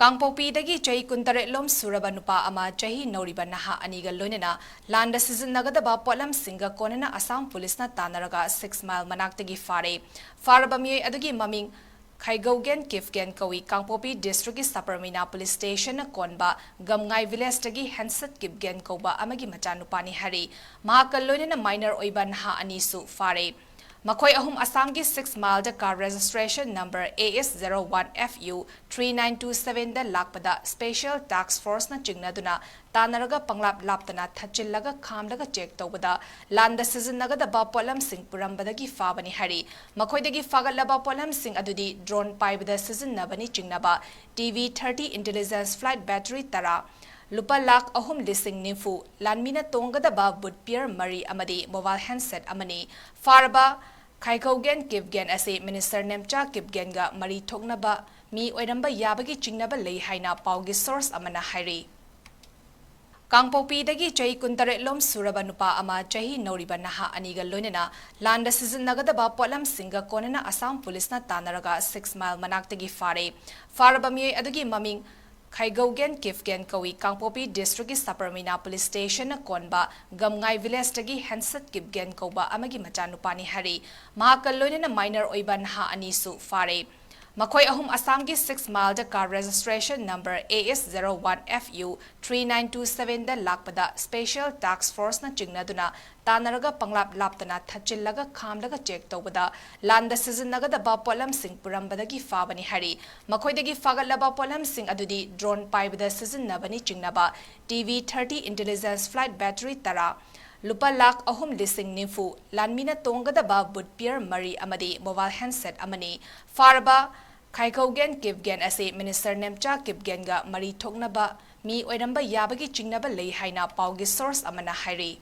ꯀꯥꯡꯄꯣꯛꯄꯤꯗꯒꯤ ꯆꯍꯤ 13 ꯁꯨꯔꯕ ꯅꯨꯄꯥ ꯑꯃ ꯆꯍꯤ ꯅꯧꯔꯤꯕ ꯅꯍꯥ ꯑꯅꯤꯒ ꯂꯣꯏꯅꯅ ꯂꯥꯟꯗ ꯁꯤꯖꯤꯟꯅꯒꯗꯕ ꯄꯣꯠꯂꯝꯁꯤꯡꯒ ꯀꯣꯟꯅꯅ ꯑꯁꯥꯝ ꯄꯨꯂꯤꯁꯅ ꯇꯥꯟꯅꯔꯒ 6 ꯃꯥꯏꯜ ꯃꯅꯥꯛꯇꯒꯤ ꯐꯥꯔꯦ꯫ ꯐꯥꯔꯕ ꯃꯤꯑꯣꯏ ꯑꯗꯨꯒꯤ ꯃꯃꯤꯡ ꯈꯩꯒꯧꯒꯦꯟ ꯀꯤꯞꯒꯦꯟ ꯀꯧꯏ꯫ ꯀꯥꯡꯄꯣꯛꯄꯤ ꯗꯤꯁꯇ꯭ꯔꯤꯛꯀꯤ ꯁꯄꯔꯃꯤꯅꯥ ꯄꯨꯂꯤꯁ ꯁ꯭ꯇꯦꯁꯟꯅ ꯀꯣꯟꯕ ꯒꯝꯉꯥꯏ ꯚꯤꯂꯦꯖꯇꯒꯤ ꯍꯦꯟꯁꯠ ꯀꯤꯞꯒꯦꯟ ꯀꯧꯕ ꯑꯃꯒꯤ ꯃꯆꯥꯅꯨꯄꯥꯅꯤ ꯍꯥꯏꯔꯤ꯫ ꯃꯍꯥꯛꯀ ꯂꯣꯏꯅꯅ ꯃꯥꯏꯅꯔ ꯑꯣꯏꯕ ꯅꯍꯥ ꯑꯅꯤꯁꯨ ꯐꯥꯔꯦ꯫ ꯃꯈꯣꯏ ꯑꯍꯨꯝ ꯑꯁꯥꯝꯒꯤ 6 ꯃꯥꯏꯜꯗ ꯀꯥꯔ ꯔꯦꯖꯤꯁꯇ꯭ꯔꯦꯁꯟ ꯅꯝꯕꯔ AS01FU 3927ꯗ ꯂꯥꯛꯄꯗ ꯁ꯭ꯄꯦꯁꯤꯌꯦꯜ ꯇꯥꯛꯁ ꯐꯣꯔꯁꯅ ꯆꯤꯡꯅꯗꯨꯅ ꯇꯥꯟꯅꯔꯒ ꯄꯪꯂꯥꯞ-ꯂꯥꯞꯇꯅ ꯊꯠꯆꯤꯜꯂꯒ ꯈꯥꯝꯂꯒ ꯆꯦꯛ ꯇꯧꯕꯗ ꯂꯥꯟꯗ ꯁꯤꯖꯤꯟꯅꯒꯗꯕ ꯄꯣꯠꯂꯝꯁꯤꯡ ꯄꯨꯔꯝꯕꯗꯒꯤ ꯐꯥꯕꯅꯤ ꯍꯥꯏꯔꯤ꯫ ꯃꯈꯣꯏꯗꯒꯤ ꯐꯥꯒꯠꯂꯕ ꯄꯣꯠꯂꯝꯁꯤꯡ ꯑꯗꯨꯗꯤ ꯗ꯭ꯔꯣꯟ ꯄꯥꯏꯕꯗ ꯁꯤꯖꯤꯟꯅꯕꯅꯤ ꯆꯤꯡꯅꯕ ꯇꯤꯚꯤ-30 ꯏꯟꯇꯦꯂꯤꯖꯦꯟꯁ ꯐ꯭ꯂꯥꯏꯠ ꯕꯦꯇꯔꯤ 10, ꯂꯨꯄꯥ 3,00,000, ꯂꯥꯟꯃꯤꯅ ꯇꯣꯡꯒꯗꯕ ꯕꯨꯠ-ꯄꯤꯌꯔ 3 ꯑꯃꯗꯤ ꯃꯣꯕꯥꯏꯜ ꯍꯦꯟꯗꯁꯦꯠ ꯑꯃꯅꯤ꯫ ꯐꯥꯔꯕ ꯈꯩꯒꯧꯒꯦꯟ ꯀꯤꯞꯒꯦꯟ ꯑꯁꯤ ꯃꯤꯅꯤꯁꯇꯔ ꯅꯦꯝꯆꯥ ꯀꯤꯞꯒꯦꯟꯒ ꯃꯔꯤ ꯊꯣꯛꯅꯕ ꯃꯤ ꯑꯣꯏꯔꯝꯕ ꯌꯥꯕꯒꯤ ꯆꯤꯡꯅꯕ ꯂꯩ ꯍꯥꯏꯅ ꯄꯥꯎꯒꯤ ꯁꯣꯔꯁ ꯑꯃꯅ ꯍꯥꯏꯔꯤ꯫ ꯀꯥꯡꯄꯣꯛꯄꯤꯗꯒꯤ ꯆꯍꯤ 13 ꯁꯨꯔꯕ ꯅꯨꯄꯥ ꯑꯃ ꯆꯍꯤ ꯅꯧꯔꯤꯕ ꯅꯍꯥ ꯑꯅꯤꯒ ꯂꯣꯏꯅꯅ ꯂꯥꯟꯗ ꯁꯤꯖꯤꯟꯅꯒꯗꯕ ꯄꯣꯠꯂꯝꯁꯤꯡꯒ ꯀꯣꯟꯅꯅ ꯑꯁꯥꯝ ꯄꯨꯂꯤꯁꯅ ꯇꯥꯟꯅꯔꯒ 6 ꯃꯥꯏꯜ ꯃꯅꯥꯛꯇꯒꯤ ꯐꯥꯔꯦ꯫ ꯐꯥꯔꯕ ꯃꯤꯑꯣꯏ ꯑꯗꯨꯒꯤ ꯃꯃꯤꯡ ꯈꯩꯒꯧꯒꯦꯟ ꯀꯤꯞꯒꯦꯟ ꯀꯧꯏ꯫ ꯀꯥꯡꯄꯣꯛꯄꯤ ꯗꯤꯁꯇ꯭ꯔꯤꯛꯀꯤ ꯁꯄꯔꯃꯤꯅꯥ ꯄꯨꯂꯤꯁ ꯁ꯭ꯇꯦꯁꯟꯅ ꯀꯣꯟꯕ ꯒꯝꯉꯥꯏ ꯚꯤꯂꯦꯖꯇꯒꯤ ꯍꯦꯟꯁꯠ ꯀꯤꯞꯒꯦꯟ ꯀꯧꯕ ꯑꯃꯒꯤ ꯃꯆꯥꯅꯨꯄꯥꯅꯤ ꯍꯥꯏꯔꯤ꯫ ꯃꯍꯥꯛꯀ ꯂꯣꯏꯅꯅ ꯃꯥꯏꯅꯔ ꯑꯣꯏꯕ ꯅꯍꯥ ꯑꯅꯤꯁꯨ ꯐꯥꯔꯦ꯫ ꯃꯈꯣꯏ ꯑꯍꯨꯝ ꯑꯁꯥꯝꯒꯤ 6 ꯃꯥꯏꯜꯗ ꯀꯥꯔ ꯔꯦꯖꯤꯁꯇ꯭ꯔꯦꯁꯟ ꯅꯝꯕꯔ AS01FU 3927ꯗ ꯂꯥꯛꯄꯗ ꯁ꯭ꯄꯦꯁꯤꯌꯦꯜ ꯇꯥꯛꯁ ꯐꯣꯔꯁꯅ ꯆꯤꯡꯅꯗꯨꯅ ꯇꯥꯟꯅꯔꯒ ꯄꯪꯂꯥꯞ-ꯂꯥꯞꯇꯅ ꯊꯠꯆꯤꯜꯂꯒ ꯈꯥꯝꯂꯒ ꯆꯦꯛ ꯇꯧꯕꯗ ꯂꯥꯟꯗ ꯁꯤꯖꯤꯟꯅꯒꯗꯕ ꯄꯣꯠꯂꯝꯁꯤꯡ ꯄꯨꯔꯝꯕꯗꯒꯤ ꯐꯥꯕꯅꯤ ꯍꯥꯏꯔꯤ꯫ ꯃꯈꯣꯏꯗꯒꯤ ꯐꯥꯒꯠꯂꯕ ꯄꯣꯠꯂꯝꯁꯤꯡ ꯑꯗꯨꯗꯤ ꯗ꯭ꯔꯣꯟ ꯄꯥꯏꯕꯗ ꯁꯤꯖꯤꯟꯅꯕꯅꯤ ꯆꯤꯡꯅꯕ ꯇꯤꯚꯤ-30 ꯏꯟꯇꯦꯂꯤꯖꯦꯟꯁ ꯐ꯭ꯂꯥꯏꯠ ꯕꯦꯇꯔꯤ 10, ꯂꯨꯄꯥ 3,00,000, ꯂꯥꯟꯃꯤꯅ ꯇꯣꯡꯒꯗꯕ ꯕꯨꯠ-ꯄꯤꯌꯔ 3 ꯑꯃꯗꯤ ꯃꯣꯕꯥꯏꯜ ꯍꯦꯟꯗꯁꯦꯠ ꯑꯃꯅꯤ꯫ ꯐꯥꯔꯕ ꯈꯩꯒꯧꯒꯦꯟ ꯀꯤꯞꯒꯦꯟ ꯑꯁꯤ ꯃꯤꯅꯤꯁꯇꯔ ꯅꯦꯝꯆꯥ ꯀꯤꯞꯒꯦꯟꯒ ꯃꯔꯤ ꯊꯣꯛꯅꯕ ꯃꯤ ꯑꯣꯏꯔꯝꯕ ꯌꯥꯕꯒꯤ ꯆꯤꯡꯅꯕ ꯂꯩ ꯍꯥꯏꯅ ꯄꯥꯎꯒꯤ ꯁꯣꯔꯁ ꯑꯃꯅ ꯍꯥꯏꯔꯤ꯫